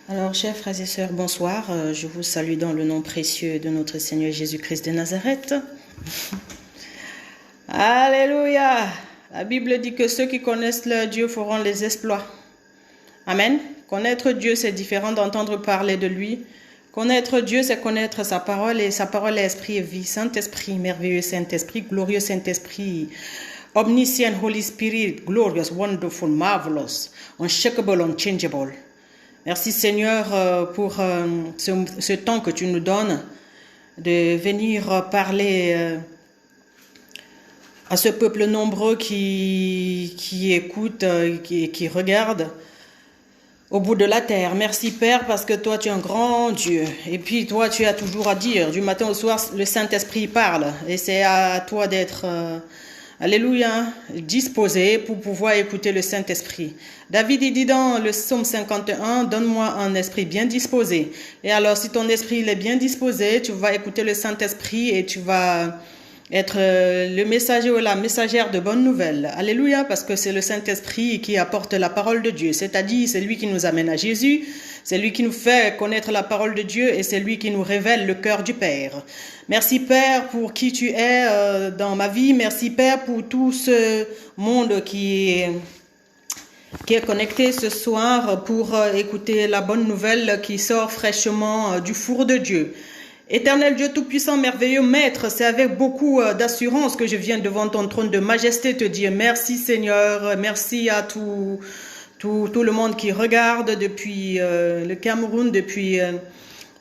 Alors, chers frères et sœurs, bonsoir. Je vous salue dans le nom précieux de notre Seigneur Jésus-Christ de Nazareth. Alléluia! La Bible dit que ceux qui connaissent leur Dieu feront les exploits. Amen. Connaître Dieu, c'est différent d'entendre parler de lui. Connaître Dieu, c'est connaître sa parole, et sa parole est esprit et vie. Saint-Esprit, merveilleux Saint-Esprit, glorieux Saint-Esprit, omniscient Holy Spirit, glorious, wonderful, marvelous, unshakable, unchangeable. Merci Seigneur pour ce temps que tu nous donnes de venir parler à ce peuple nombreux qui écoute, qui regarde au bout de la terre. Merci Père parce que toi tu es un grand Dieu et puis toi tu as toujours à dire. Du matin au soir le Saint-Esprit parle et c'est à toi d'être... Alléluia, disposé pour pouvoir écouter le Saint-Esprit. David il dit dans le psaume 51, donne-moi un esprit bien disposé. Et alors si ton esprit il est bien disposé, tu vas écouter le Saint-Esprit et tu vas être le messager ou la messagère de bonnes nouvelles. Alléluia, parce que c'est le Saint-Esprit qui apporte la parole de Dieu. C'est-à-dire, c'est lui qui nous amène à Jésus, c'est lui qui nous fait connaître la parole de Dieu et c'est lui qui nous révèle le cœur du Père. Merci Père pour qui tu es dans ma vie. Merci Père pour tout ce monde qui est connecté ce soir pour écouter la bonne nouvelle qui sort fraîchement du four de Dieu. Éternel Dieu Tout-Puissant, merveilleux Maître, c'est avec beaucoup d'assurance que je viens devant ton trône de majesté te dire merci Seigneur, merci à tout le monde qui regarde depuis le Cameroun, depuis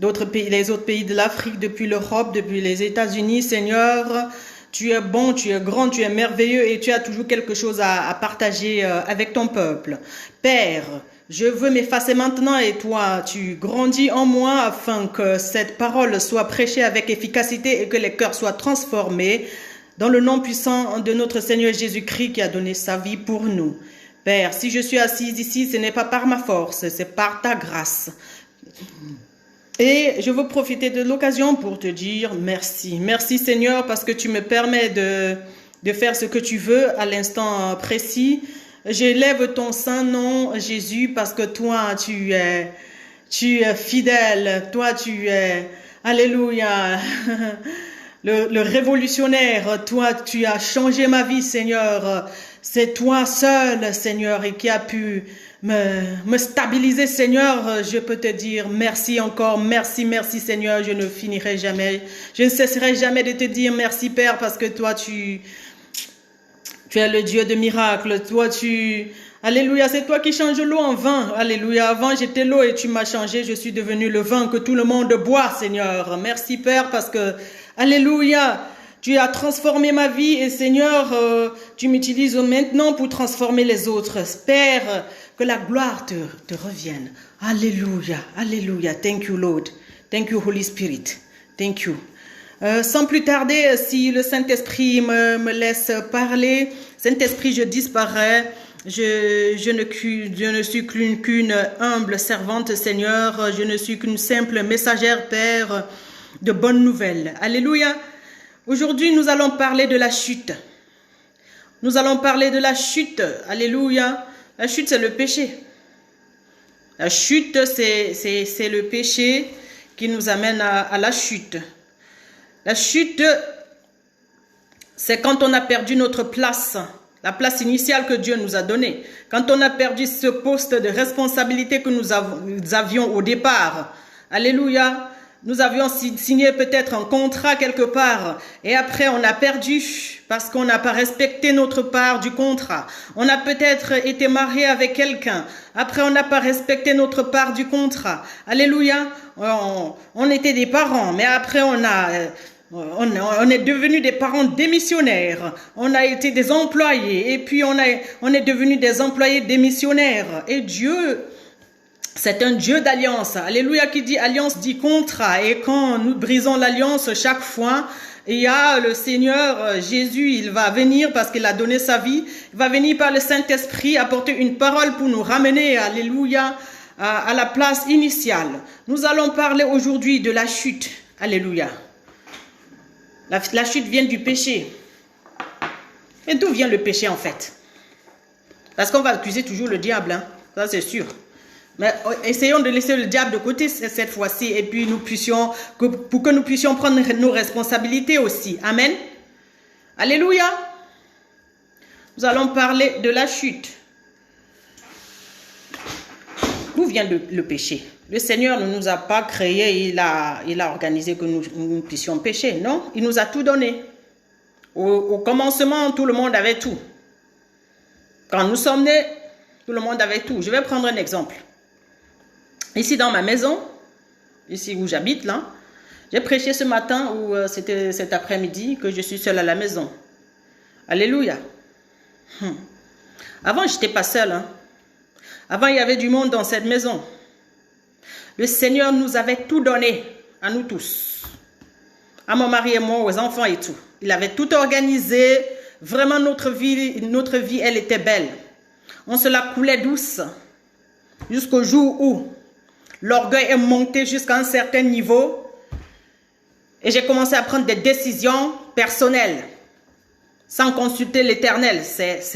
d'autres pays, les autres pays de l'Afrique, depuis l'Europe, depuis les États-Unis. Seigneur, tu es bon, tu es grand, tu es merveilleux et tu as toujours quelque chose à partager avec ton peuple. Père, je veux m'effacer maintenant et toi, tu grandis en moi afin que cette parole soit prêchée avec efficacité et que les cœurs soient transformés dans le nom puissant de notre Seigneur Jésus-Christ qui a donné sa vie pour nous. Père, si je suis assise ici, ce n'est pas par ma force, c'est par ta grâce. Et je veux profiter de l'occasion pour te dire merci. Merci Seigneur parce que tu me permets de faire ce que tu veux à l'instant précis. J'élève ton saint nom, Jésus, parce que toi, tu es fidèle. Toi, tu es, alléluia, le révolutionnaire. Toi, tu as changé ma vie, Seigneur. C'est toi seul, Seigneur, et qui a pu me stabiliser, Seigneur. Je peux te dire merci encore. Merci, merci, Seigneur. Je ne finirai jamais. Je ne cesserai jamais de te dire merci, Père, parce que toi, tu es le Dieu de miracles. Toi, alléluia, c'est toi qui changes l'eau en vin. Alléluia, avant j'étais l'eau et tu m'as changé. Je suis devenu le vin que tout le monde boit, Seigneur. Merci, Père, parce que, alléluia, tu as transformé ma vie et, Seigneur, tu m'utilises maintenant pour transformer les autres. Père, que la gloire te revienne. Alléluia, alléluia. Thank you, Lord. Thank you, Holy Spirit. Thank you. Sans plus tarder, si le Saint-Esprit me laisse parler, Saint-Esprit, je disparais. Je ne suis qu'une humble servante, Seigneur. Je ne suis qu'une simple messagère, Père, de bonnes nouvelles. Alléluia. Aujourd'hui, nous allons parler de la chute. Nous allons parler de la chute. Alléluia. La chute, c'est le péché. La chute, c'est le péché qui nous amène à la chute. La chute, c'est quand on a perdu notre place, la place initiale que Dieu nous a donnée. Quand on a perdu ce poste de responsabilité que nous avions au départ. Alléluia. Nous avions signé peut-être un contrat quelque part et après on a perdu parce qu'on n'a pas respecté notre part du contrat. On a peut-être été marié avec quelqu'un. Après on n'a pas respecté notre part du contrat. Alléluia. On était des parents mais après on est devenu des parents démissionnaires. On a été des employés et puis on est devenu des employés démissionnaires. Et Dieu, c'est un Dieu d'alliance. Alléluia, qui dit alliance dit contrat. Et quand nous brisons l'alliance chaque fois, il y a le Seigneur Jésus, il va venir parce qu'il a donné sa vie. Il va venir par le Saint-Esprit apporter une parole pour nous ramener, alléluia, à la place initiale. Nous allons parler aujourd'hui de la chute. Alléluia. La chute vient du péché. Et d'où vient le péché en fait? Parce qu'on va accuser toujours le diable, hein? Ça c'est sûr. Mais essayons de laisser le diable de côté cette fois-ci et puis pour que nous puissions prendre nos responsabilités aussi. Amen. Alléluia. Nous allons parler de la chute. D'où vient le péché? Le Seigneur ne nous a pas créés, il a organisé que nous puissions pécher. Non, il nous a tout donné. Au commencement, tout le monde avait tout. Quand nous sommes nés, tout le monde avait tout. Je vais prendre un exemple. Ici dans ma maison, ici où j'habite là, j'ai prêché ce matin ou c'était cet après-midi que je suis seule à la maison. Alléluia. Avant, je n'étais pas seule. Hein. Avant, il y avait du monde dans cette maison. Le Seigneur nous avait tout donné, à nous tous. À mon mari et moi, aux enfants et tout. Il avait tout organisé. Vraiment, notre vie, elle était belle. On se la coulait douce. Jusqu'au jour où l'orgueil est monté jusqu'à un certain niveau. Et j'ai commencé à prendre des décisions personnelles. Sans consulter l'Éternel. C'est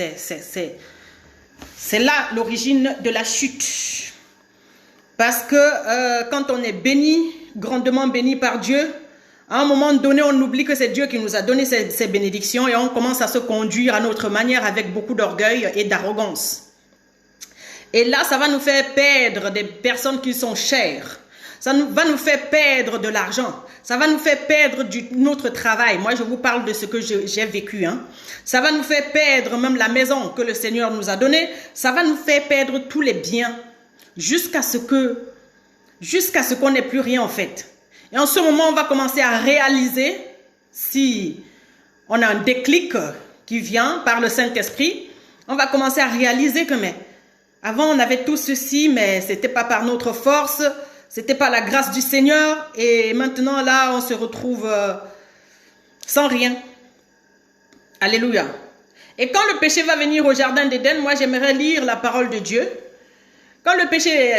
là l'origine de la chute. Parce que quand on est béni, grandement béni par Dieu, à un moment donné, on oublie que c'est Dieu qui nous a donné ces bénédictions et on commence à se conduire à notre manière avec beaucoup d'orgueil et d'arrogance. Et là, ça va nous faire perdre des personnes qui sont chères. Ça va nous faire perdre de l'argent. Ça va nous faire perdre notre travail. Moi, je vous parle de ce que j'ai vécu. Hein. Ça va nous faire perdre même la maison que le Seigneur nous a donnée. Ça va nous faire perdre tous les biens jusqu'à ce qu'on n'ait plus rien en fait. Et en ce moment, on va commencer à réaliser, si on a un déclic qui vient par le Saint-Esprit, on va commencer à réaliser que avant on avait tout ceci, mais ce n'était pas par notre force, c'était pas la grâce du Seigneur, et maintenant là on se retrouve sans rien. Alléluia. Et quand le péché va venir au jardin d'Éden, moi j'aimerais lire la parole de Dieu. Quand le péché,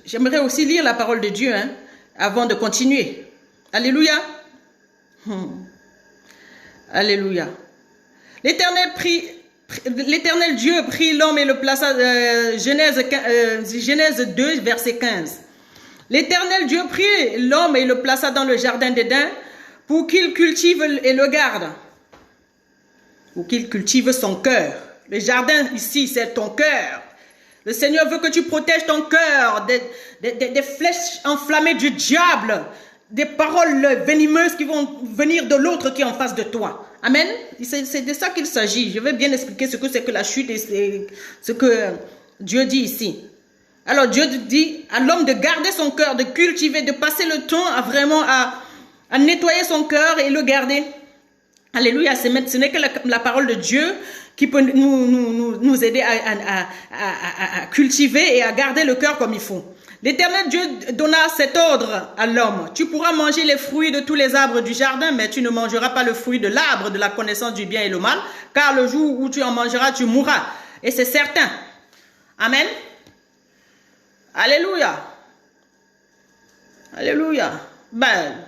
j'aimerais aussi lire la parole de Dieu, hein, avant de continuer. Alléluia. Alléluia. L'Éternel Dieu prit l'homme et le plaça, Genèse 2, verset 15. L'Éternel Dieu prit l'homme et le plaça dans le jardin d'Éden pour qu'il cultive et le garde. Pour qu'il cultive son cœur. Le jardin ici, c'est ton cœur. Le Seigneur veut que tu protèges ton cœur des flèches enflammées du diable, des paroles venimeuses qui vont venir de l'autre qui est en face de toi. Amen. C'est de ça qu'il s'agit. Je vais bien expliquer ce que c'est que la chute et ce que Dieu dit ici. Alors Dieu dit à l'homme de garder son cœur, de cultiver, de passer le temps à nettoyer son cœur et le garder. Alléluia, ce n'est que la parole de Dieu qui peut nous aider à cultiver et à garder le cœur comme il faut. L'Éternel Dieu donna cet ordre à l'homme. Tu pourras manger les fruits de tous les arbres du jardin, mais tu ne mangeras pas le fruit de l'arbre de la connaissance du bien et le mal, car le jour où tu en mangeras, tu mourras. Et c'est certain. Amen. Alléluia. Alléluia.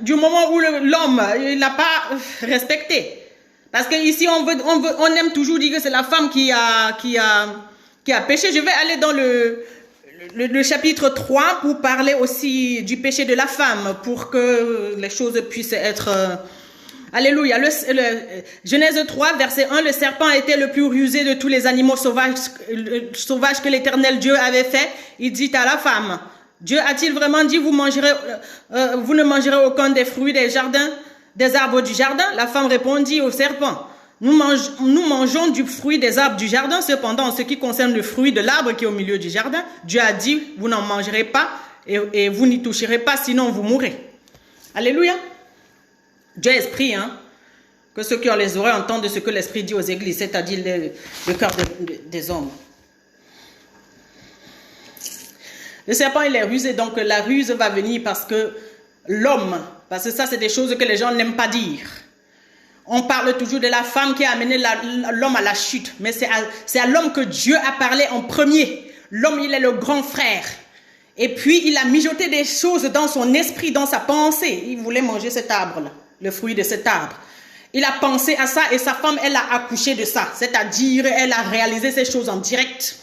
Du moment où l'homme n'a pas respecté. Parce qu'ici, on aime toujours dire que c'est la femme qui a péché. Je vais aller dans le chapitre 3 pour parler aussi du péché de la femme, pour que les choses puissent être... Alléluia. Genèse 3, verset 1, le serpent était le plus rusé de tous les animaux sauvages que l'Éternel Dieu avait fait. Il dit à la femme, Dieu a-t-il vraiment dit, vous ne mangerez aucun des fruits des arbres du jardin? La femme répondit au serpent, nous mangeons du fruit des arbres du jardin, cependant, en ce qui concerne le fruit de l'arbre qui est au milieu du jardin, Dieu a dit, vous n'en mangerez pas et vous n'y toucherez pas, sinon vous mourrez. Alléluia. Dieu est esprit, hein. Que ceux qui ont les oreilles entendent ce que l'esprit dit aux églises, c'est-à-dire le cœur des hommes. Le serpent, il est rusé, donc la ruse va venir parce que parce que ça, c'est des choses que les gens n'aiment pas dire. On parle toujours de la femme qui a amené l'homme à la chute, mais c'est à l'homme que Dieu a parlé en premier. L'homme, il est le grand frère. Et puis, il a mijoté des choses dans son esprit, dans sa pensée. Il voulait manger cet arbre-là, le fruit de cet arbre. Il a pensé à ça et sa femme, elle a accouché de ça. C'est-à-dire, elle a réalisé ces choses en direct.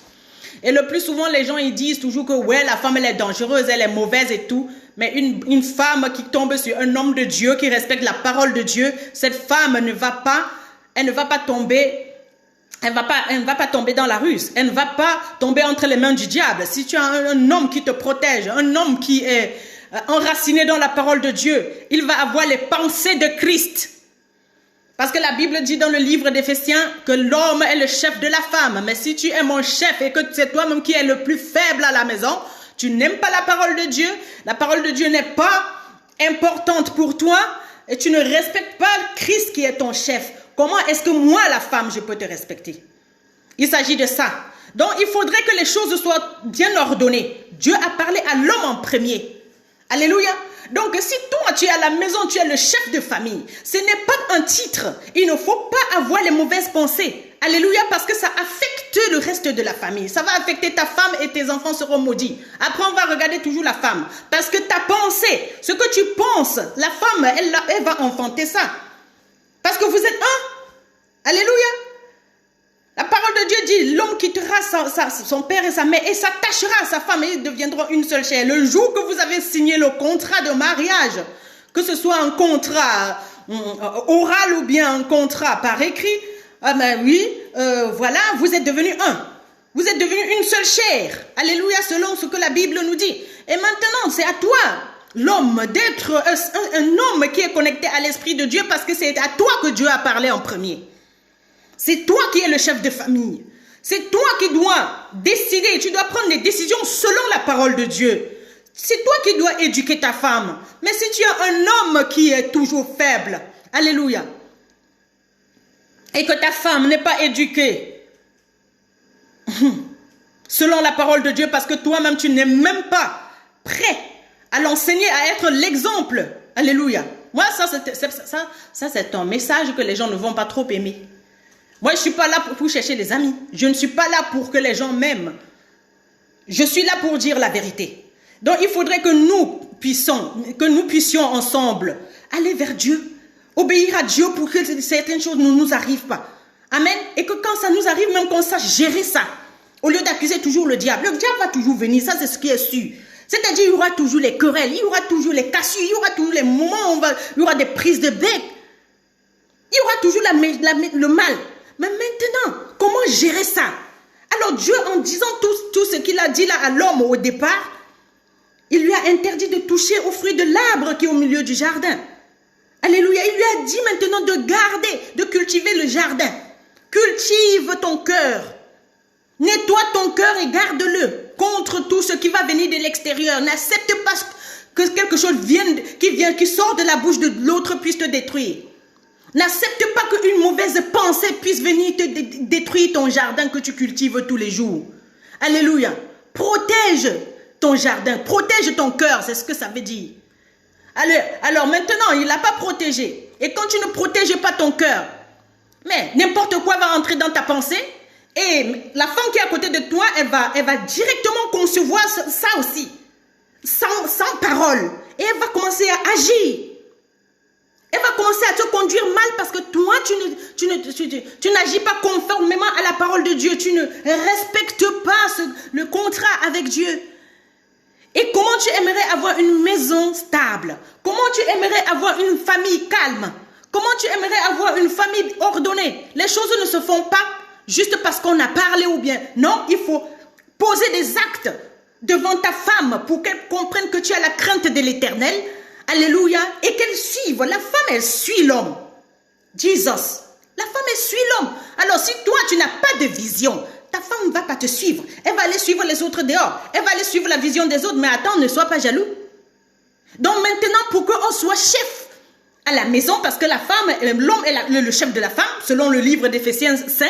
Et le plus souvent, les gens, ils disent toujours que, ouais, la femme, elle est dangereuse, elle est mauvaise et tout. Mais une femme qui tombe sur un homme de Dieu, qui respecte la parole de Dieu, cette femme ne va pas tomber, elle ne va pas tomber dans la ruse. Elle ne va pas tomber entre les mains du diable. Si tu as un homme qui te protège, un homme qui est enraciné dans la parole de Dieu, il va avoir les pensées de Christ. Parce que la Bible dit dans le livre d'Éphésiens que l'homme est le chef de la femme. Mais si tu es mon chef et que c'est toi-même qui es le plus faible à la maison, tu n'aimes pas la parole de Dieu, la parole de Dieu n'est pas importante pour toi et tu ne respectes pas Christ qui est ton chef. Comment est-ce que moi, la femme, je peux te respecter? Il s'agit de ça. Donc, il faudrait que les choses soient bien ordonnées. Dieu a parlé à l'homme en premier. Alléluia. Donc, si toi, tu es à la maison, tu es le chef de famille, ce n'est pas un titre. Il ne faut pas avoir les mauvaises pensées. Alléluia, parce que ça affecte le reste de la famille. Ça va affecter ta femme et tes enfants seront maudits. Après, on va regarder toujours la femme. Parce que ta pensée, ce que tu penses, la femme, elle va enfanter ça. Parce que vous êtes un. Alléluia. La parole de Dieu dit, l'homme quittera son père et sa mère et s'attachera à sa femme et ils deviendront une seule chair. Le jour que vous avez signé le contrat de mariage, que ce soit un contrat oral ou bien un contrat par écrit, ah ben oui, voilà, vous êtes devenus un. Vous êtes devenus une seule chair. Alléluia, selon ce que la Bible nous dit. Et maintenant, c'est à toi, l'homme, d'être un homme qui est connecté à l'Esprit de Dieu parce que c'est à toi que Dieu a parlé en premier. C'est toi qui es le chef de famille. C'est toi qui dois décider. Tu dois prendre des décisions selon la parole de Dieu. C'est toi qui dois éduquer ta femme. Mais si tu as un homme qui est toujours faible, alléluia, et que ta femme n'est pas éduquée selon la parole de Dieu parce que toi-même tu n'es même pas prêt à l'enseigner, à être l'exemple. Alléluia. Moi, ça c'est un message que les gens ne vont pas trop aimer. Moi, je ne suis pas là pour chercher les amis. Je ne suis pas là pour que les gens m'aiment. Je suis là pour dire la vérité. Donc, il faudrait que nous puissions ensemble aller vers Dieu, obéir à Dieu pour que certaines choses ne nous arrivent pas. Amen. Et que quand ça nous arrive, même qu'on sache gérer ça. Au lieu d'accuser toujours le diable va toujours venir. Ça, c'est ce qui est sûr. C'est-à-dire, il y aura toujours les querelles, il y aura toujours les cassures, il y aura toujours les moments où il y aura des prises de bec. Il y aura toujours le mal. Mais maintenant, comment gérer ça? Alors Dieu, en disant tout ce qu'il a dit là à l'homme au départ, il lui a interdit de toucher au fruit de l'arbre qui est au milieu du jardin. Alléluia. Il lui a dit maintenant de garder, de cultiver le jardin. Cultive ton cœur. Nettoie ton cœur et garde-le contre tout ce qui va venir de l'extérieur. N'accepte pas que quelque chose qui sort de la bouche de l'autre puisse te détruire. N'accepte pas qu'une mauvaise pensée puisse venir te détruire ton jardin que tu cultives tous les jours. Alléluia. Protège ton jardin, protège ton cœur, c'est ce que ça veut dire. Alors maintenant, il n'a pas protégé. Et quand tu ne protèges pas ton cœur, mais n'importe quoi va entrer dans ta pensée et la femme qui est à côté de toi, elle va directement concevoir ça aussi, sans parole. Et elle va commencer à agir. Elle va commencer à te conduire mal parce que toi, tu n'agis pas conformément à la parole de Dieu. Tu ne respectes pas le contrat avec Dieu. Et comment tu aimerais avoir une maison stable? Comment tu aimerais avoir une famille calme? Comment tu aimerais avoir une famille ordonnée? Les choses ne se font pas juste parce qu'on a parlé ou bien. Non, il faut poser des actes devant ta femme pour qu'elle comprenne que tu as la crainte de l'Éternel. Alléluia. Et qu'elle suive. La femme, elle suit l'homme. Jesus. La femme, elle suit l'homme. Alors, si toi, tu n'as pas de vision, ta femme ne va pas te suivre. Elle va aller suivre les autres dehors. Elle va aller suivre la vision des autres. Mais attends, ne sois pas jaloux. Donc maintenant, pour qu'on soit chef à la maison, parce que la femme, l'homme est le chef de la femme, selon le livre d'Éphésiens 5,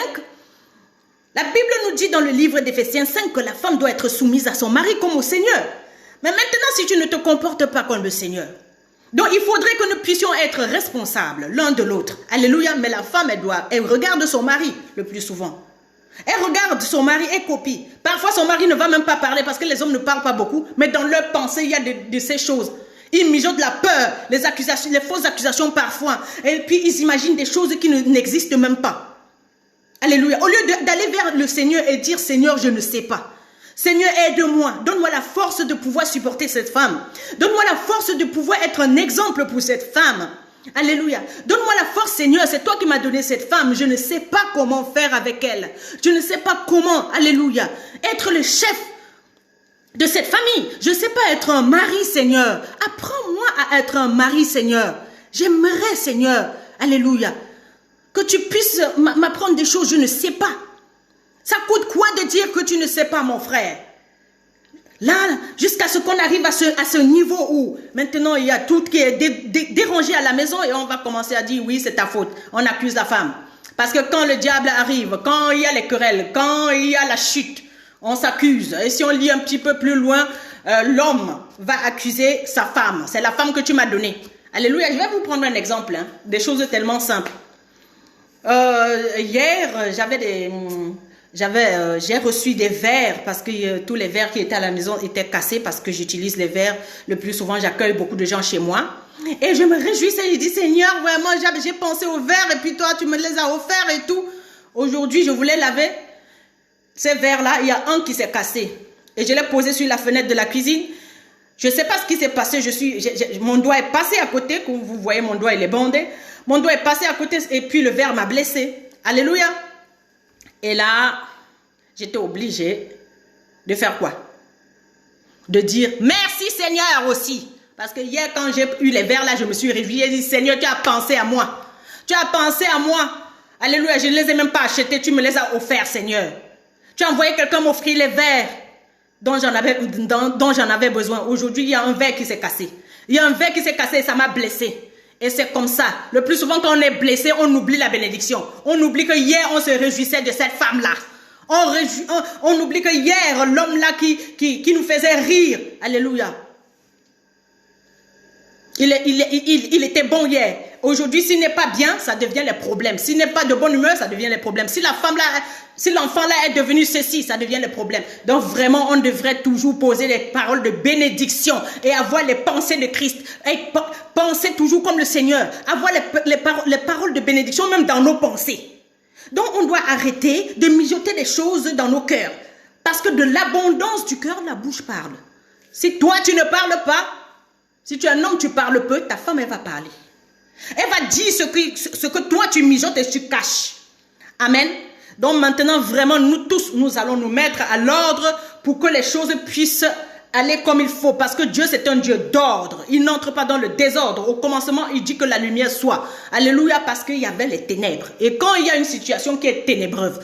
la Bible nous dit dans le livre d'Éphésiens 5 que la femme doit être soumise à son mari comme au Seigneur. Mais maintenant, si tu ne te comportes pas comme le Seigneur, donc il faudrait que nous puissions être responsables l'un de l'autre. Alléluia. Mais la femme, elle regarde son mari le plus souvent. Elle regarde son mari et copie. Parfois, son mari ne va même pas parler parce que les hommes ne parlent pas beaucoup. Mais dans leur pensée, il y a de ces choses. Ils mijotent la peur, les accusations, les fausses accusations parfois. Et puis, ils imaginent des choses qui n'existent même pas. Alléluia. Au lieu d'aller vers le Seigneur et dire, Seigneur, je ne sais pas. Seigneur, aide-moi. Donne-moi la force de pouvoir supporter cette femme. Donne-moi la force de pouvoir être un exemple pour cette femme. Alléluia. Donne-moi la force, Seigneur. C'est toi qui m'as donné cette femme. Je ne sais pas comment faire avec elle. Je ne sais pas comment, alléluia, être le chef de cette famille. Je ne sais pas être un mari, Seigneur. Apprends-moi à être un mari, Seigneur. J'aimerais, Seigneur, alléluia, que tu puisses m'apprendre des choses. Je ne sais pas. Ça coûte quoi de dire que tu ne sais pas, mon frère? Là, jusqu'à ce qu'on arrive à ce niveau où maintenant il y a tout qui est dérangé à la maison et on va commencer à dire oui, c'est ta faute. On accuse la femme. Parce que quand le diable arrive, quand il y a les querelles, quand il y a la chute, on s'accuse. Et si on lit un petit peu plus loin, l'homme va accuser sa femme. C'est la femme que tu m'as donnée. Alléluia. Je vais vous prendre un exemple, hein, des choses tellement simples. Hier, j'ai reçu des verres parce que tous les verres qui étaient à la maison étaient cassés parce que j'utilise les verres. Le plus souvent, j'accueille beaucoup de gens chez moi. Et je me réjouissais, je dis, Seigneur, vraiment, j'ai pensé aux verres et puis toi, tu me les as offerts et tout. Aujourd'hui, je voulais laver ces verres-là. Il y a un qui s'est cassé. Et je l'ai posé sur la fenêtre de la cuisine. Je ne sais pas ce qui s'est passé. Mon doigt est passé à côté. Comme vous voyez, mon doigt, il est bandé. Mon doigt est passé à côté et puis le verre m'a blessé. Alléluia. Et là, j'étais obligée de faire quoi? De dire merci Seigneur aussi. Parce que hier, quand j'ai eu les verres là, je me suis réveillée et dit Seigneur, tu as pensé à moi. Tu as pensé à moi. Alléluia, je ne les ai même pas achetés, tu me les as offerts, Seigneur. Tu as envoyé quelqu'un m'offrir les verres dont j'en avais besoin. Aujourd'hui, il y a un verre qui s'est cassé. Il y a un verre qui s'est cassé et ça m'a blessé. Et c'est comme ça. Le plus souvent, quand on est blessé, on oublie la bénédiction. On oublie que hier, on se réjouissait de cette femme-là. On oublie que hier, l'homme-là qui nous faisait rire. Alléluia. Il était bon hier. Aujourd'hui, s'il n'est pas bien, ça devient les problèmes. S'il n'est pas de bonne humeur, ça devient les problèmes. Si l'enfant-là est devenu ceci, ça devient les problèmes. Donc vraiment, on devrait toujours poser des paroles de bénédiction et avoir les pensées de Christ. Et penser toujours comme le Seigneur. Avoir les paroles de bénédiction même dans nos pensées. Donc on doit arrêter de mijoter des choses dans nos cœurs. Parce que de l'abondance du cœur, la bouche parle. Si toi, tu ne parles pas, si tu es un homme, tu parles peu, ta femme, elle va parler. Elle va dire ce que toi, tu mijotes et tu caches. Amen. Donc maintenant, vraiment, nous tous, nous allons nous mettre à l'ordre pour que les choses puissent aller comme il faut. Parce que Dieu, c'est un Dieu d'ordre. Il n'entre pas dans le désordre. Au commencement, il dit que la lumière soit. Alléluia, parce qu'il y avait les ténèbres. Et quand il y a une situation qui est ténébreuse,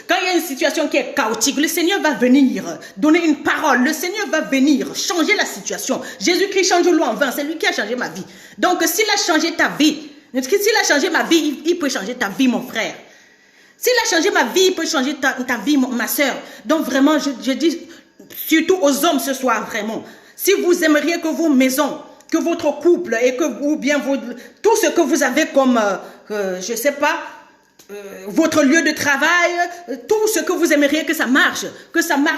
quand il y a une situation qui est chaotique, le Seigneur va venir donner une parole. Le Seigneur va venir changer la situation. Jésus-Christ change l'eau en vin. C'est lui qui a changé ma vie. Donc, s'il a changé ta vie, s'il a changé ma vie, il peut changer ta vie, mon frère. S'il a changé ma vie, il peut changer ta vie, ma soeur. Donc, vraiment, je dis surtout aux hommes ce soir, vraiment. Si vous aimeriez que vos maisons, que votre couple et que ou bien tout ce que vous avez comme, je ne sais pas, votre lieu de travail, tout ce que vous aimeriez que ça marche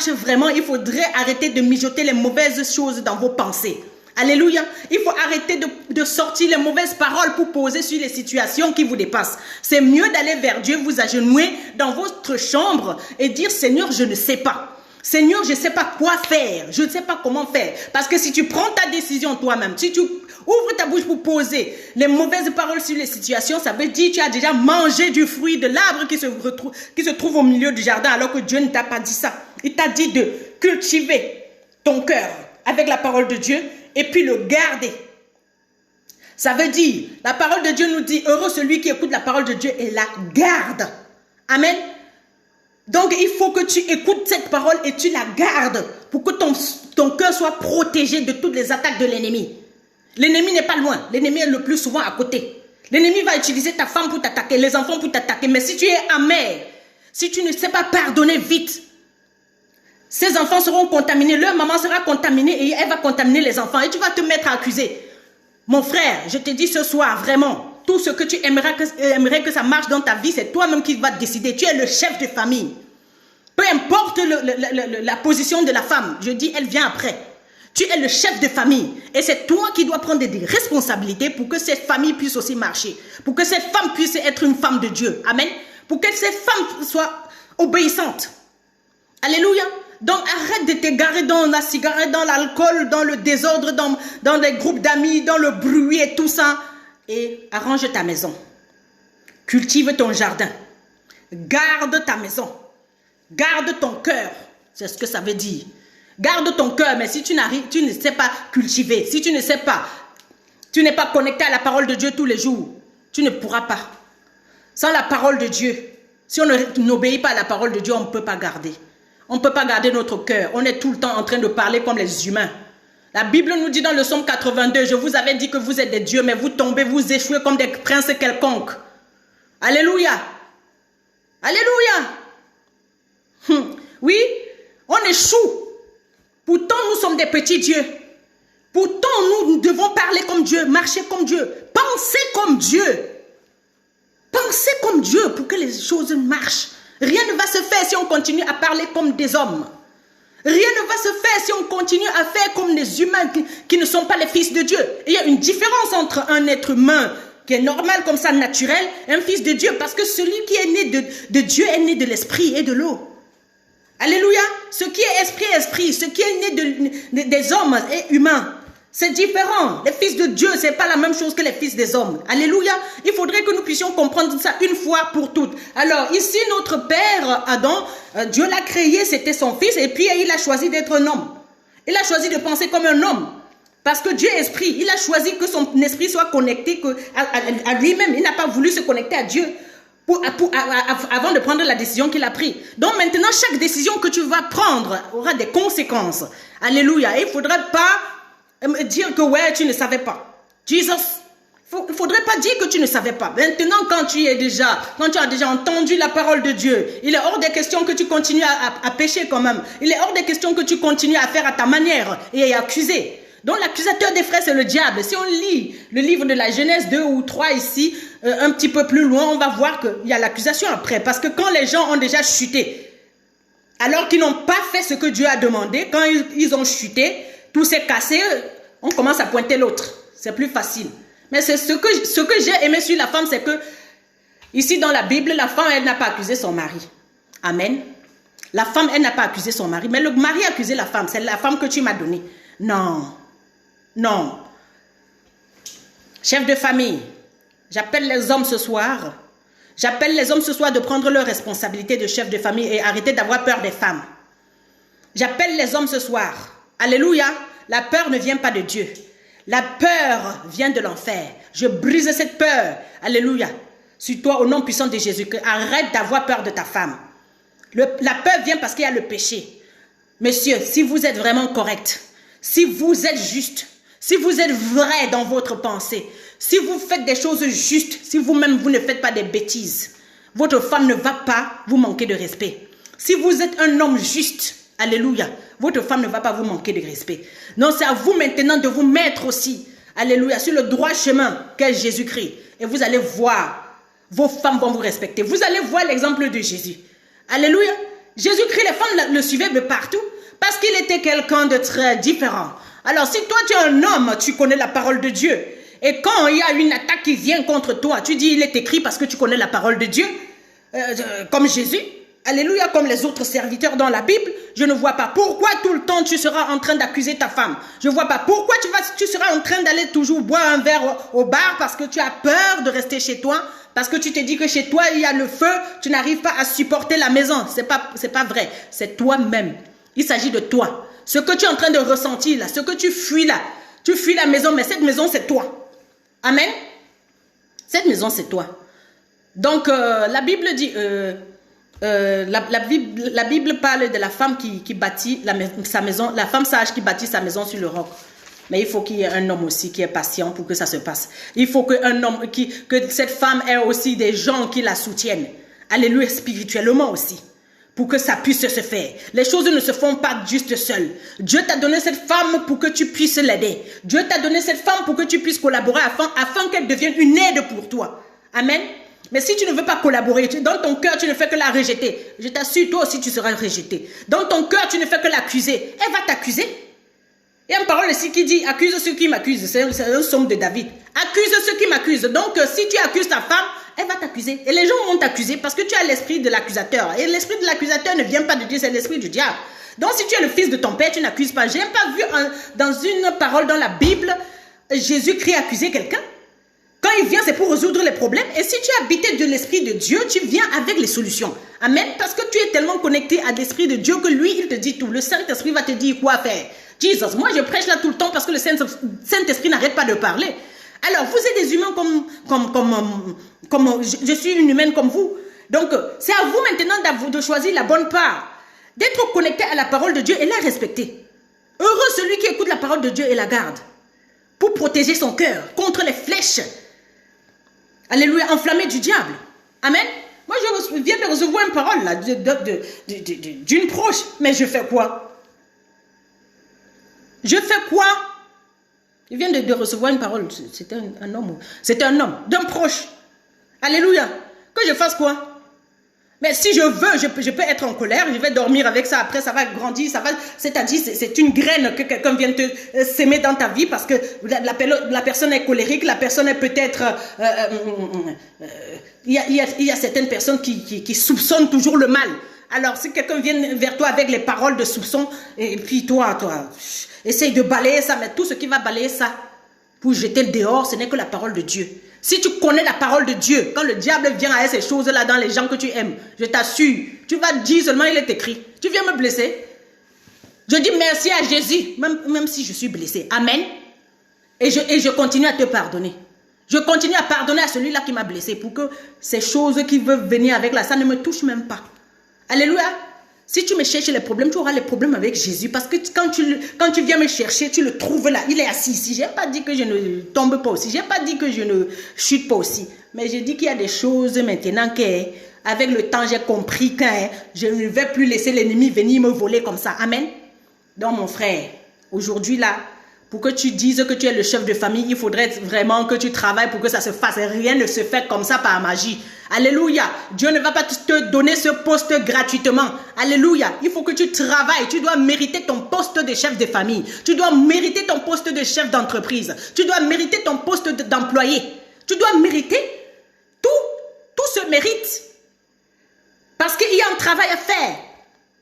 vraiment, il faudrait arrêter de mijoter les mauvaises choses dans vos pensées. Alléluia. Il faut arrêter de sortir les mauvaises paroles pour poser sur les situations qui vous dépassent. C'est mieux d'aller vers Dieu, vous agenouiller dans votre chambre et dire Seigneur, je ne sais pas. Seigneur, je ne sais pas quoi faire. Je ne sais pas comment faire. Parce que si tu prends ta décision toi-même, si tu ouvres ta bouche pour poser les mauvaises paroles sur les situations, ça veut dire que tu as déjà mangé du fruit de l'arbre qui se trouve au milieu du jardin alors que Dieu ne t'a pas dit ça. Il t'a dit de cultiver ton cœur avec la parole de Dieu et puis le garder. Ça veut dire, la parole de Dieu nous dit, heureux celui qui écoute la parole de Dieu et la garde. Amen. Donc, il faut que tu écoutes cette parole et tu la gardes pour que ton cœur soit protégé de toutes les attaques de l'ennemi. L'ennemi n'est pas loin. L'ennemi est le plus souvent à côté. L'ennemi va utiliser ta femme pour t'attaquer, les enfants pour t'attaquer. Mais si tu es amer, si tu ne sais pas pardonner vite, ces enfants seront contaminés. Leur maman sera contaminée et elle va contaminer les enfants. Et tu vas te mettre à accuser. Mon frère, je te dis ce soir, vraiment, tout ce que tu aimerais que ça marche dans ta vie, c'est toi-même qui vas décider. Tu es le chef de famille. Peu importe la position de la femme, je dis, elle vient après. Tu es le chef de famille. Et c'est toi qui dois prendre des responsabilités pour que cette famille puisse aussi marcher. Pour que cette femme puisse être une femme de Dieu. Amen. Pour que cette femme soit obéissante. Alléluia. Donc arrête de t'égarer dans la cigarette, dans l'alcool, dans le désordre, dans les groupes d'amis, dans le bruit et tout ça. Et arrange ta maison. Cultive ton jardin. Garde ta maison. Garde ton cœur. C'est ce que ça veut dire. Garde ton cœur, mais si tu ne sais pas cultiver, si tu ne sais pas, tu n'es pas connecté à la parole de Dieu tous les jours, tu ne pourras pas. Sans la parole de Dieu, si on n'obéit pas à la parole de Dieu, on ne peut pas garder. On ne peut pas garder notre cœur. On est tout le temps en train de parler comme les humains. La Bible nous dit dans le psaume 82, je vous avais dit que vous êtes des dieux, mais vous tombez, vous échouez comme des princes quelconques. Alléluia. Alléluia. Oui, on échoue. Pourtant, nous sommes des petits dieux. Pourtant, nous devons parler comme Dieu, marcher comme Dieu, penser comme Dieu. Penser comme Dieu pour que les choses marchent. Rien ne va se faire si on continue à parler comme des hommes. Rien ne va se faire si on continue à faire comme des humains qui ne sont pas les fils de Dieu. Il y a une différence entre un être humain qui est normal comme ça, naturel, et un fils de Dieu. Parce que celui qui est né de Dieu est né de l'esprit et de l'eau. Alléluia. Ce qui est esprit, ce qui est né des hommes est humain. C'est différent. Les fils de Dieu, ce n'est pas la même chose que les fils des hommes. Alléluia. Il faudrait que nous puissions comprendre ça une fois pour toutes. Alors ici, notre père Adam, Dieu l'a créé, c'était son fils, et puis il a choisi d'être un homme. Il a choisi de penser comme un homme. Parce que Dieu est esprit. Il a choisi que son esprit soit connecté à lui-même. Il n'a pas voulu se connecter à Dieu avant de prendre la décision qu'il a prise. Donc maintenant, chaque décision que tu vas prendre aura des conséquences. Alléluia. Il ne faudrait pas me dire que ouais, tu ne savais pas. Jesus, il ne faudrait pas dire que tu ne savais pas. Maintenant, quand tu as déjà entendu la parole de Dieu, il est hors des questions que tu continues à pécher quand même. Il est hors des questions que tu continues à faire à ta manière et à accuser. Donc l'accusateur des frères, c'est le diable. Si on lit le livre de la Genèse 2 ou 3 ici, un petit peu plus loin, on va voir qu'il y a l'accusation après. Parce que quand les gens ont déjà chuté, alors qu'ils n'ont pas fait ce que Dieu a demandé, quand ils ont chuté, tout s'est cassé, on commence à pointer l'autre. C'est plus facile. Mais c'est ce que j'ai aimé sur la femme, c'est que ici dans la Bible, la femme, elle n'a pas accusé son mari. Amen. La femme, elle n'a pas accusé son mari. Mais le mari a accusé la femme. C'est la femme que tu m'as donnée. Non. Non. Chef de famille, j'appelle les hommes ce soir. J'appelle les hommes ce soir de prendre leurs responsabilités de chef de famille et arrêter d'avoir peur des femmes. J'appelle les hommes ce soir. Alléluia. La peur ne vient pas de Dieu. La peur vient de l'enfer. Je brise cette peur. Alléluia. Sur toi, au nom puissant de Jésus, arrête d'avoir peur de ta femme. La peur vient parce qu'il y a le péché. Messieurs, si vous êtes vraiment correct, si vous êtes juste, si vous êtes vrai dans votre pensée, si vous faites des choses justes, si vous-même vous ne faites pas des bêtises, votre femme ne va pas vous manquer de respect. Si vous êtes un homme juste, alléluia, votre femme ne va pas vous manquer de respect. Non, c'est à vous maintenant de vous mettre aussi, alléluia, sur le droit chemin qu'est Jésus-Christ. Et vous allez voir, vos femmes vont vous respecter. Vous allez voir l'exemple de Jésus. Alléluia. Jésus-Christ, les femmes le suivaient de partout parce qu'il était quelqu'un de très différent. Alors, si toi, tu es un homme, tu connais la parole de Dieu. Et quand il y a une attaque qui vient contre toi, tu dis, il est écrit parce que tu connais la parole de Dieu, comme Jésus. Alléluia, comme les autres serviteurs dans la Bible, je ne vois pas pourquoi tout le temps tu seras en train d'accuser ta femme. Je ne vois pas pourquoi tu seras en train d'aller toujours boire un verre au bar parce que tu as peur de rester chez toi, parce que tu te dis que chez toi il y a le feu, tu n'arrives pas à supporter la maison. C'est pas vrai, c'est toi-même. Il s'agit de toi. Ce que tu es en train de ressentir là, ce que tu fuis là, tu fuis la maison, mais cette maison c'est toi. Amen. Cette maison c'est toi. Donc la Bible dit... la Bible parle de la femme qui bâtit sa maison, la femme sage qui bâtit sa maison sur le roc. Mais il faut qu'il y ait un homme aussi qui est patient pour que ça se passe. Il faut que cette femme ait aussi des gens qui la soutiennent. Alléluia, spirituellement aussi. Pour que ça puisse se faire. Les choses ne se font pas juste seules. Dieu t'a donné cette femme pour que tu puisses l'aider. Dieu t'a donné cette femme pour que tu puisses collaborer afin qu'elle devienne une aide pour toi. Amen. Mais si tu ne veux pas collaborer, dans ton cœur, tu ne fais que la rejeter. Je t'assure, toi aussi, tu seras rejeté. Dans ton cœur, tu ne fais que l'accuser. Elle va t'accuser. Il y a une parole ici qui dit, accuse ceux qui m'accusent. C'est un psaume de David. Accuse ceux qui m'accusent. Donc, si tu accuses ta femme, elle va t'accuser. Et les gens vont t'accuser parce que tu as l'esprit de l'accusateur. Et l'esprit de l'accusateur ne vient pas de Dieu, c'est l'esprit du diable. Donc, si tu es le fils de ton père, tu n'accuses pas. Je n'ai pas vu dans une parole dans la Bible, Jésus-Christ accuser quelqu'un. Quand il vient, c'est pour résoudre les problèmes. Et si tu es habité de l'esprit de Dieu, tu viens avec les solutions. Amen. Parce que tu es tellement connecté à l'esprit de Dieu que lui, il te dit tout. Le Saint-Esprit va te dire quoi faire. Jesus, moi je prêche là tout le temps parce que le Saint-Esprit n'arrête pas de parler. Alors, vous êtes des humains comme je suis une humaine comme vous. Donc, c'est à vous maintenant de choisir la bonne part. D'être connecté à la parole de Dieu et la respecter. Heureux celui qui écoute la parole de Dieu et la garde. Pour protéger son cœur contre les flèches. Alléluia, enflammées du diable. Amen. Moi, je viens de recevoir une parole là, d'une proche. Mais je fais quoi? Je fais quoi? Je viens de recevoir une parole. C'était un homme. C'était un homme, d'un proche. Alléluia. Que je fasse quoi? Mais si je veux, je peux être en colère, je vais dormir avec ça, après ça va grandir, c'est-à-dire c'est une graine que quelqu'un vient te s'aimer dans ta vie parce que la personne est colérique, la personne est peut-être... il y a certaines personnes qui soupçonnent toujours le mal. Alors si quelqu'un vient vers toi avec les paroles de soupçon, et puis toi, essaye de balayer ça, mais tout ce qui va balayer ça, pour jeter le dehors, ce n'est que la parole de Dieu. Si tu connais la parole de Dieu, quand le diable vient avec ces choses-là dans les gens que tu aimes, je t'assure, tu vas dire seulement il est écrit. Tu viens me blesser. Je dis merci à Jésus, même si je suis blessé. Amen. Et je continue à te pardonner. Je continue à pardonner à celui-là qui m'a blessé pour que ces choses qui veulent venir avec là, ça ne me touche même pas. Alléluia. Si tu me cherches les problèmes, tu auras les problèmes avec Jésus. Parce que quand tu viens me chercher, tu le trouves là. Il est assis ici. Je n'ai pas dit que je ne tombe pas aussi. Je n'ai pas dit que je ne chute pas aussi. Mais j'ai dit qu'il y a des choses maintenant qu'avec le temps, j'ai compris que je ne vais plus laisser l'ennemi venir me voler comme ça. Amen. Donc mon frère, aujourd'hui là, pour que tu dises que tu es le chef de famille, il faudrait vraiment que tu travailles pour que ça se fasse. Rien ne se fait comme ça par magie. Alléluia. Dieu ne va pas te donner ce poste gratuitement. Alléluia. Il faut que tu travailles. Tu dois mériter ton poste de chef de famille. Tu dois mériter ton poste de chef d'entreprise. Tu dois mériter ton poste d'employé. Tu dois mériter. Tout se mérite. Parce qu'il y a un travail à faire.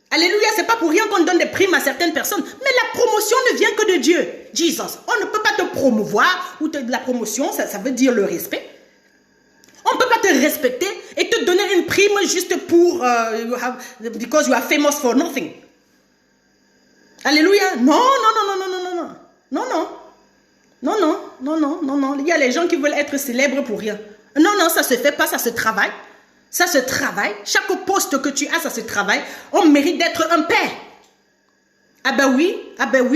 Alléluia, c'est pas pour rien qu'on donne des primes à certaines personnes. Mais la promotion ne vient que de Dieu. Jesus, on ne peut pas te promouvoir ou la promotion, ça veut dire le respect. On ne peut pas te respecter et te donner une prime juste pour because you are famous for nothing. Alléluia. Non. Il y a les gens qui veulent être célèbres pour rien. Non, ça se fait pas, ça se travaille. Ça se travaille. Chaque poste que tu as, ça se travaille. On mérite d'être un père. Ah ben oui,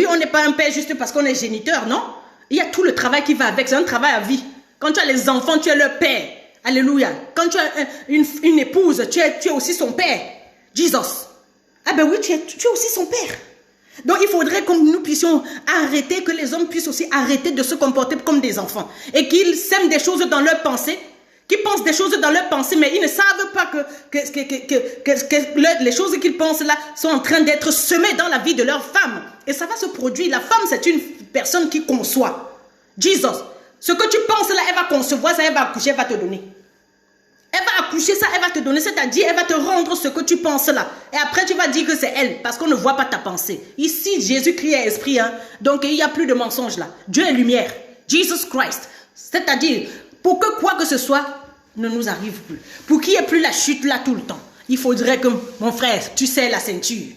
on n'est pas un père juste parce qu'on est géniteur, non? Il y a tout le travail qui va avec. C'est un travail à vie. Quand tu as les enfants, tu es leur père. Alléluia. Quand tu as une épouse, tu es aussi son père. Jesus. Ah ben oui, tu es aussi son père. Donc il faudrait que nous puissions arrêter, que les hommes puissent aussi arrêter de se comporter comme des enfants. Et qu'ils sèment des choses dans leurs pensées. Qui pensent des choses dans leurs pensées, mais ils ne savent pas que les choses qu'ils pensent là sont en train d'être semées dans la vie de leur femme. Et ça va se produire. La femme, c'est une personne qui conçoit. Jesus. Ce que tu penses là, elle va concevoir ça, elle va accoucher, elle va te donner. Elle va accoucher ça, elle va te donner, c'est-à-dire elle va te rendre ce que tu penses là. Et après tu vas dire que c'est elle, parce qu'on ne voit pas ta pensée. Ici, Jésus-Christ est esprit, hein? Donc il n'y a plus de mensonges là. Dieu est lumière. Jesus Christ. C'est-à-dire, pour que quoi que ce soit ne nous arrive plus. Pour qu'il n'y ait plus la chute là tout le temps. Il faudrait que, mon frère, tu serres la ceinture.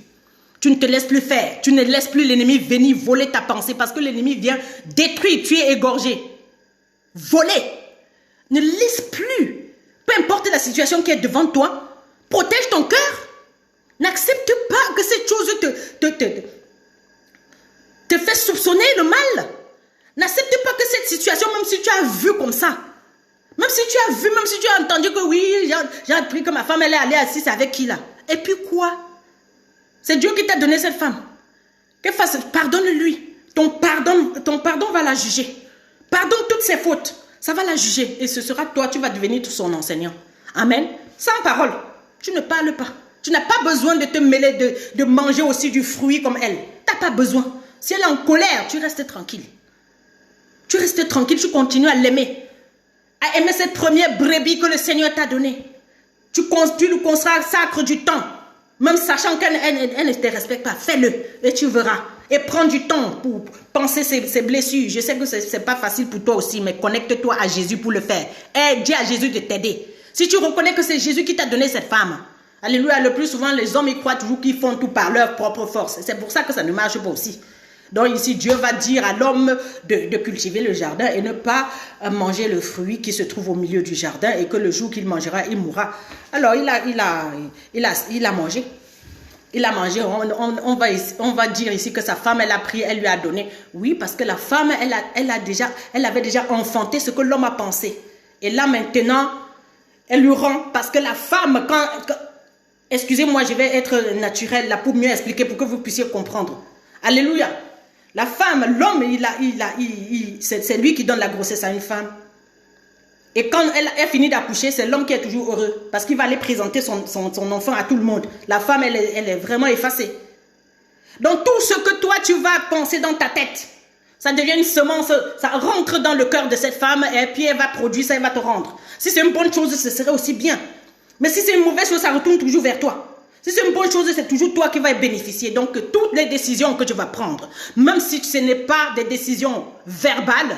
Tu ne te laisses plus faire. Tu ne laisses plus l'ennemi venir voler ta pensée parce que l'ennemi vient détruire, tuer, égorger. Voler. Ne laisse plus. Peu importe la situation qui est devant toi, protège ton cœur. N'accepte pas que cette chose te fait soupçonner le mal. N'accepte pas que cette situation, même si tu as vu comme ça, même si tu as vu, même si tu as entendu que oui, j'ai appris que ma femme, elle est allée assise avec qui là? Et puis quoi? C'est Dieu qui t'a donné cette femme. Qu'elle fasse, pardonne-lui. Ton pardon va la juger. Pardonne toutes ses fautes. Ça va la juger. Et ce sera toi, tu vas devenir son enseignant. Amen. Sans parole. Tu ne parles pas. Tu n'as pas besoin de te mêler, de manger aussi du fruit comme elle. Tu n'as pas besoin. Si elle est en colère, tu restes tranquille. Tu restes tranquille, tu continues à l'aimer. À aimer cette première brebis que le Seigneur t'a donnée. Tu lui consacres du temps. Même sachant qu'elle ne te respecte pas, fais-le et tu verras. Et prends du temps pour penser ses blessures. Je sais que ce n'est pas facile pour toi aussi, mais connecte-toi à Jésus pour le faire. Et dis à Jésus de t'aider. Si tu reconnais que c'est Jésus qui t'a donné cette femme, alléluia, le plus souvent, les hommes, ils croient toujours qu'ils font tout par leur propre force. C'est pour ça que ça ne marche pas aussi. Donc ici, Dieu va dire à l'homme de cultiver le jardin et ne pas manger le fruit qui se trouve au milieu du jardin et que le jour qu'il mangera, il mourra. Alors, il a mangé. Il a mangé. On va dire ici que sa femme, elle a pris, elle lui a donné. Oui, parce que la femme, elle avait déjà enfanté ce que l'homme a pensé. Et là, maintenant, elle lui rend. Parce que la femme, excusez-moi, je vais être naturelle là pour mieux expliquer, pour que vous puissiez comprendre. Alléluia. La femme, l'homme, c'est lui qui donne la grossesse à une femme. Et quand elle finit d'accoucher, c'est l'homme qui est toujours heureux. Parce qu'il va aller présenter son enfant à tout le monde. La femme, elle est vraiment effacée. Donc tout ce que toi, tu vas penser dans ta tête, ça devient une semence, ça rentre dans le cœur de cette femme et puis elle va produire ça, elle va te rendre. Si c'est une bonne chose, ce serait aussi bien. Mais si c'est une mauvaise chose, ça retourne toujours vers toi. Si c'est une bonne chose, c'est toujours toi qui vas bénéficier. Donc, toutes les décisions que tu vas prendre, même si ce n'est pas des décisions verbales,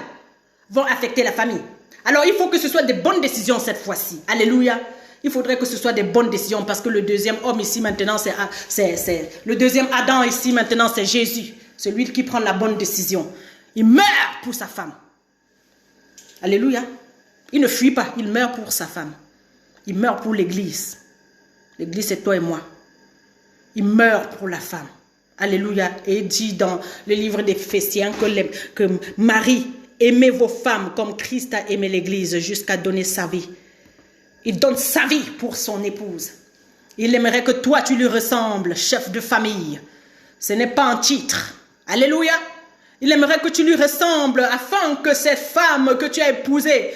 vont affecter la famille. Alors, il faut que ce soit des bonnes décisions cette fois-ci. Alléluia. Il faudrait que ce soit des bonnes décisions parce que le deuxième homme ici maintenant, le deuxième Adam ici maintenant, c'est Jésus. C'est lui qui prend la bonne décision. Il meurt pour sa femme. Alléluia. Il ne fuit pas, il meurt pour sa femme. Il meurt pour l'église. L'église, c'est toi et moi. Il meurt pour la femme. Alléluia. Et il dit dans le livre d'Éphésiens que Marie, aimez vos femmes comme Christ a aimé l'église jusqu'à donner sa vie. Il donne sa vie pour son épouse. Il aimerait que toi, tu lui ressembles, chef de famille. Ce n'est pas un titre. Alléluia. Il aimerait que tu lui ressembles afin que cette femme que tu as épousée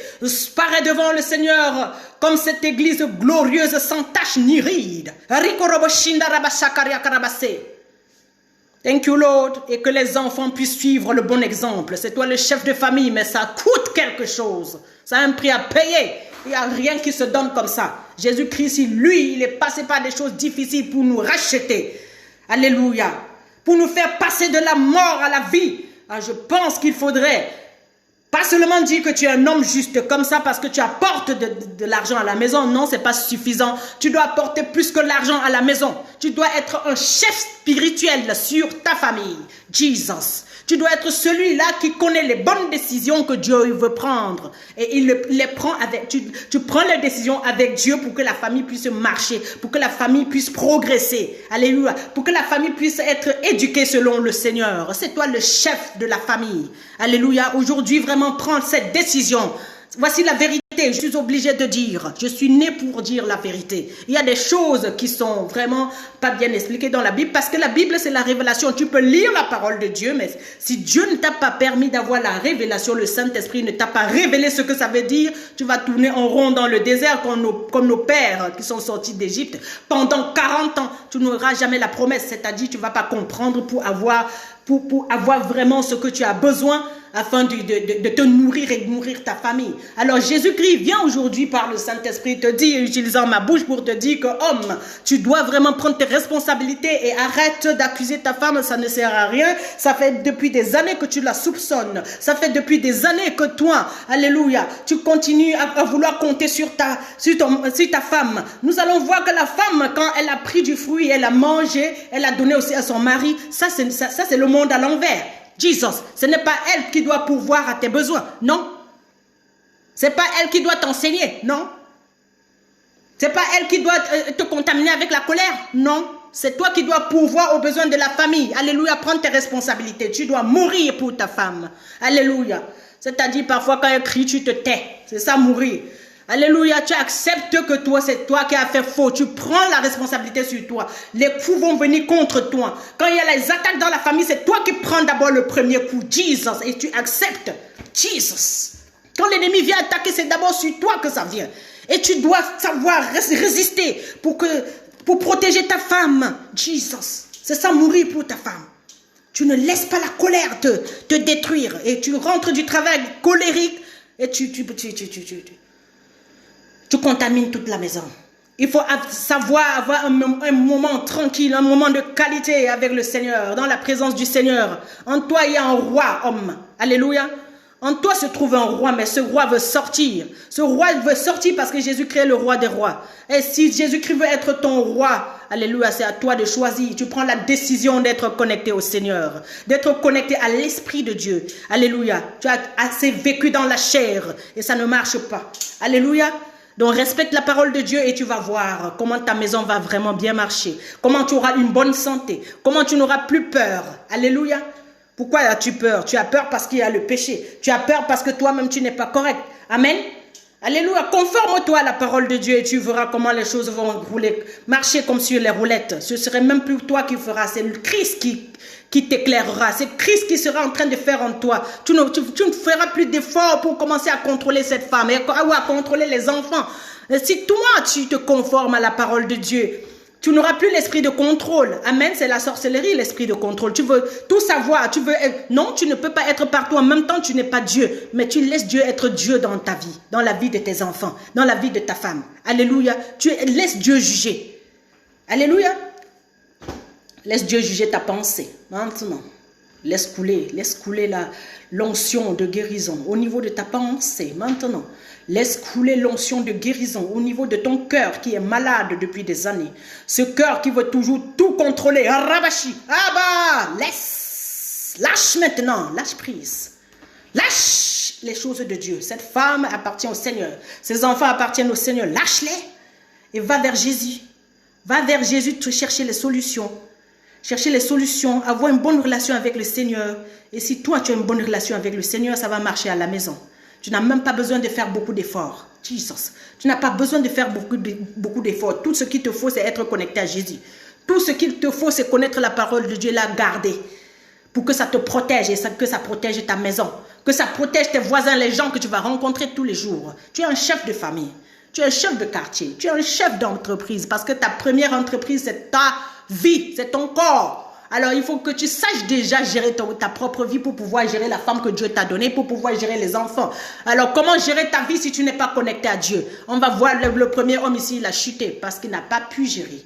paraît devant le Seigneur comme cette église glorieuse sans tache ni ride. Thank you, Lord. Et que les enfants puissent suivre le bon exemple. C'est toi le chef de famille, mais ça coûte quelque chose. Ça a un prix à payer. Il n'y a rien qui se donne comme ça. Jésus-Christ, lui, il est passé par des choses difficiles pour nous racheter. Alléluia. Pour nous faire passer de la mort à la vie. Je pense qu'il faudrait pas seulement dire que tu es un homme juste comme ça parce que tu apportes de l'argent à la maison. Non, c'est pas suffisant. Tu dois apporter plus que l'argent à la maison. Tu dois être un chef spirituel sur ta famille. Jesus. Tu dois être celui-là qui connaît les bonnes décisions que Dieu veut prendre. Et il les prend avec, tu prends les décisions avec Dieu pour que la famille puisse marcher, pour que la famille puisse progresser. Alléluia. Pour que la famille puisse être éduquée selon le Seigneur. C'est toi le chef de la famille. Alléluia. Aujourd'hui, vraiment, prends cette décision. Voici la vérité. Je suis obligée de dire. Je suis née pour dire la vérité. Il y a des choses qui sont vraiment pas bien expliquées dans la Bible parce que la Bible, c'est la révélation. Tu peux lire la parole de Dieu, mais si Dieu ne t'a pas permis d'avoir la révélation, le Saint-Esprit ne t'a pas révélé ce que ça veut dire, tu vas tourner en rond dans le désert comme nos pères qui sont sortis d'Égypte. Pendant 40 ans, tu n'auras jamais la promesse. C'est-à-dire, tu ne vas pas comprendre pour avoir vraiment ce que tu as besoin afin de te nourrir et de nourrir ta famille. Alors Jésus-Christ vient aujourd'hui par le Saint-Esprit te dire, utilisant ma bouche pour te dire que homme, tu dois vraiment prendre tes responsabilités et arrête d'accuser ta femme, ça ne sert à rien. Ça fait depuis des années que tu la soupçonnes. Ça fait depuis des années que toi, alléluia, tu continues à vouloir compter sur ta femme. Nous allons voir que la femme, quand elle a pris du fruit, elle a mangé, elle a donné aussi à son mari. Ça c'est le monde à l'envers. Jesus, ce n'est pas elle qui doit pourvoir à tes besoins, non. C'est pas elle qui doit t'enseigner, non. C'est pas elle qui doit te contaminer avec la colère, non. C'est toi qui dois pourvoir aux besoins de la famille. Alléluia, prends tes responsabilités. Tu dois mourir pour ta femme. Alléluia. C'est-à-dire parfois quand elle crie, tu te tais. C'est ça, mourir. Alléluia, tu acceptes que toi, c'est toi qui as fait faux. Tu prends la responsabilité sur toi. Les coups vont venir contre toi. Quand il y a les attaques dans la famille, c'est toi qui prends d'abord le premier coup. Jesus. Et tu acceptes. Jesus. Quand l'ennemi vient attaquer, c'est d'abord sur toi que ça vient. Et tu dois savoir résister pour protéger ta femme. Jesus. C'est ça, mourir pour ta femme. Tu ne laisses pas la colère te détruire. Et tu rentres du travail colérique et tu contamines toute la maison. Il faut savoir avoir un moment tranquille, un moment de qualité avec le Seigneur, dans la présence du Seigneur. En toi, il y a un roi, homme. Alléluia. En toi se trouve un roi, mais ce roi veut sortir. Ce roi veut sortir parce que Jésus-Christ est le roi des rois. Et si Jésus-Christ veut être ton roi, alléluia, c'est à toi de choisir. Tu prends la décision d'être connecté au Seigneur, d'être connecté à l'Esprit de Dieu. Alléluia. Tu as assez vécu dans la chair et ça ne marche pas. Alléluia. Donc respecte la parole de Dieu et tu vas voir comment ta maison va vraiment bien marcher. Comment tu auras une bonne santé. Comment tu n'auras plus peur. Alléluia. Pourquoi as-tu peur? Tu as peur parce qu'il y a le péché. Tu as peur parce que toi-même tu n'es pas correct. Amen. Alléluia. Conforme-toi à la parole de Dieu et tu verras comment les choses vont rouler, marcher comme sur les roulettes. Ce serait même plus toi qui feras. C'est le Christ qui t'éclairera. C'est Christ qui sera en train de faire en toi. Tu ne feras plus d'efforts pour commencer à contrôler cette femme ou à contrôler les enfants. Si toi tu te conformes à la parole de Dieu, tu n'auras plus l'esprit de contrôle. Amen, c'est la sorcellerie, l'esprit de contrôle. Tu veux tout savoir. Non, tu ne peux pas être partout. En même temps, tu n'es pas Dieu. Mais tu laisses Dieu être Dieu dans ta vie, dans la vie de tes enfants, dans la vie de ta femme. Alléluia. Tu laisses Dieu juger. Alléluia. Laisse Dieu juger ta pensée. Maintenant, laisse couler l'onction de guérison au niveau de ta pensée. Maintenant, laisse couler l'onction de guérison au niveau de ton cœur qui est malade depuis des années. Ce cœur qui veut toujours tout contrôler. Rabashi, laisse. Lâche maintenant, lâche prise. Lâche les choses de Dieu. Cette femme appartient au Seigneur. Ses enfants appartiennent au Seigneur. Lâche-les et va vers Jésus. Va vers Jésus te chercher les solutions. Chercher les solutions, avoir une bonne relation avec le Seigneur. Et si toi, tu as une bonne relation avec le Seigneur, ça va marcher à la maison. Tu n'as même pas besoin de faire beaucoup d'efforts. Jesus. Tu n'as pas besoin de faire beaucoup d'efforts. Tout ce qu'il te faut, c'est être connecté à Jésus. Tout ce qu'il te faut, c'est connaître la parole de Dieu, la garder. Pour que ça te protège et que ça protège ta maison. Que ça protège tes voisins, les gens que tu vas rencontrer tous les jours. Tu es un chef de famille. Tu es un chef de quartier. Tu es un chef d'entreprise. Parce que ta première entreprise, c'est ta vie, c'est ton corps. Alors, il faut que tu saches déjà gérer ta propre vie pour pouvoir gérer la femme que Dieu t'a donnée, pour pouvoir gérer les enfants. Alors, comment gérer ta vie si tu n'es pas connecté à Dieu? On va voir le premier homme ici, il a chuté parce qu'il n'a pas pu gérer.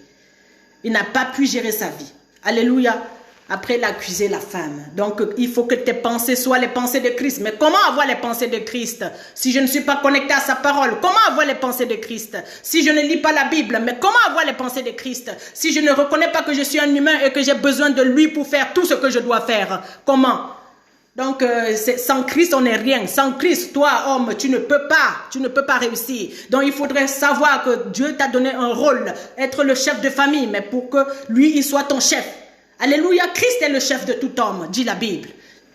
Il n'a pas pu gérer sa vie. Alléluia. Après, il a accusé la femme. Donc, il faut que tes pensées soient les pensées de Christ. Mais comment avoir les pensées de Christ si je ne suis pas connecté à sa parole? Comment avoir les pensées de Christ si je ne lis pas la Bible? Mais comment avoir les pensées de Christ si je ne reconnais pas que je suis un humain et que j'ai besoin de lui pour faire tout ce que je dois faire? Comment? Donc, sans Christ, on n'est rien. Sans Christ, toi, homme, tu ne peux pas réussir. Donc, il faudrait savoir que Dieu t'a donné un rôle, être le chef de famille, mais pour que lui, il soit ton chef. Alléluia, Christ est le chef de tout homme, dit la Bible.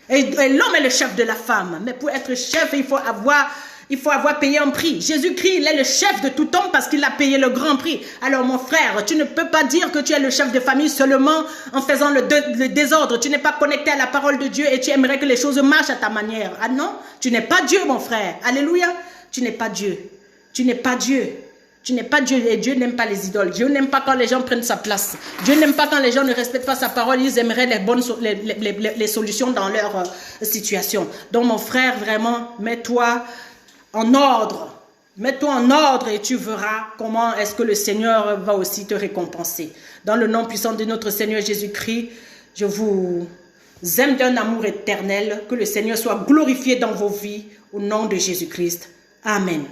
Et l'homme est le chef de la femme. Mais pour être chef, il faut avoir payé un prix. Jésus-Christ, il est le chef de tout homme parce qu'il a payé le grand prix. Alors mon frère, tu ne peux pas dire que tu es le chef de famille seulement en faisant le désordre. Tu n'es pas connecté à la parole de Dieu et tu aimerais que les choses marchent à ta manière. Ah non, tu n'es pas Dieu, mon frère. Alléluia, tu n'es pas Dieu. Tu n'es pas Dieu. Tu n'es pas Dieu et Dieu n'aime pas les idoles. Dieu n'aime pas quand les gens prennent sa place. Dieu n'aime pas quand les gens ne respectent pas sa parole. Ils aimeraient les solutions dans leur situation. Donc mon frère, vraiment, mets-toi en ordre. Mets-toi en ordre et tu verras comment est-ce que le Seigneur va aussi te récompenser. Dans le nom puissant de notre Seigneur Jésus-Christ, je vous aime d'un amour éternel. Que le Seigneur soit glorifié dans vos vies au nom de Jésus-Christ. Amen.